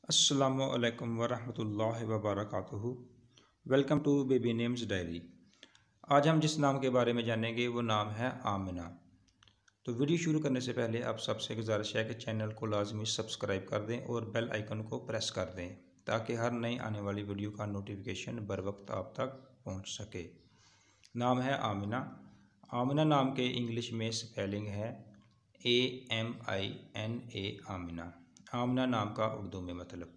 अस्सलामुअलैकुम वरहमतुल्लाहि वबरकातुहू। Welcome to baby names diary. आज हम जिस नाम के बारे में जानेंगे वो नाम है आमिना। तो वीडियो शुरू करने से पहले आप सबसे गुजारिश है कि चैनल को लाजमी सब्सक्राइब कर दें और बेल आइकन को प्रेस कर दें ताकि हर नई आने वाली वीडियो का नोटिफिकेशन बर वक्त आप तक पहुँच सके। नाम है आमिना। आमिना नाम के इंग्लिश में स्पेलिंग है AMINA आमिना। आमिना नाम का उर्दू में मतलब।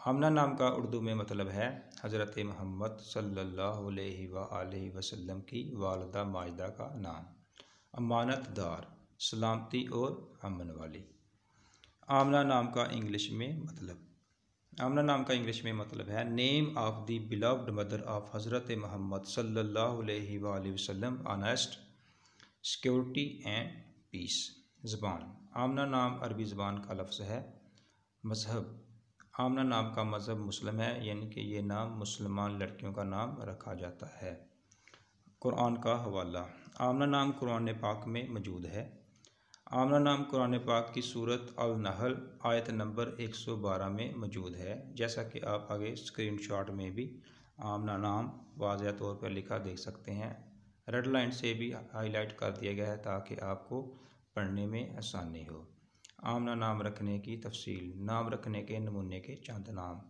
आमिना नाम का उर्दू में मतलब है हज़रत मोहम्मद सल्लल्लाहु अलैहि वसल्लम की वालिदा माजिदा का नाम, अमानतदार, सलामती और अमन वाली। आमिना नाम का इंग्लिश में मतलब। आमिना नाम का इंग्लिश में मतलब है name of the beloved mother of हज़रत मोहम्मद सल्लल्लाहु अलैहि वसल्लम, ऑनेस्ट, सिक्योरिटी एंड पीस। ज़बान। आमिना नाम अरबी ज़बान का लफ्ज़ है। मज़हब। आमिना नाम का मज़हब मुस्लिम है, यानी कि ये नाम मुसलमान लड़कियों का नाम रखा जाता है। कुरान का हवाला। आमिना नाम कुरान पाक में मौजूद है। आमिना नाम कुरान पाक की सूरत अल-नहल आयत नंबर 112 में मौजूद है, जैसा कि आप आगे स्क्रीनशॉट में भी आमिना नाम वाज़ेह तौर पर लिखा देख सकते हैं। रेड लाइन से भी हाईलाइट कर दिया गया है ताकि आपको पढ़ने में आसानी हो। आमिना नाम रखने की तफसील। नाम रखने के नमूने के चंद नाम: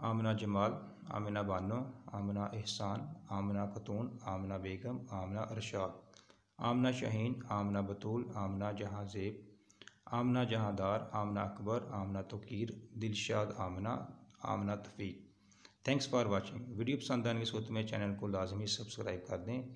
आमिना जमाल, आमिना बानो, आमिना एहसान, आमिना खतून, आमिना बेगम, Amina Arshad, Amina Shaheen, Amina Batool, Amina Jahanzeb, Amina Jahandar, Amina Akbar, Amina Tauqeer, Dilshad Amina, Amina Tafeeq. Thanks for watching. Video पसंद आने की सूरत में चैनल को लाजमी सब्सक्राइब कर दें।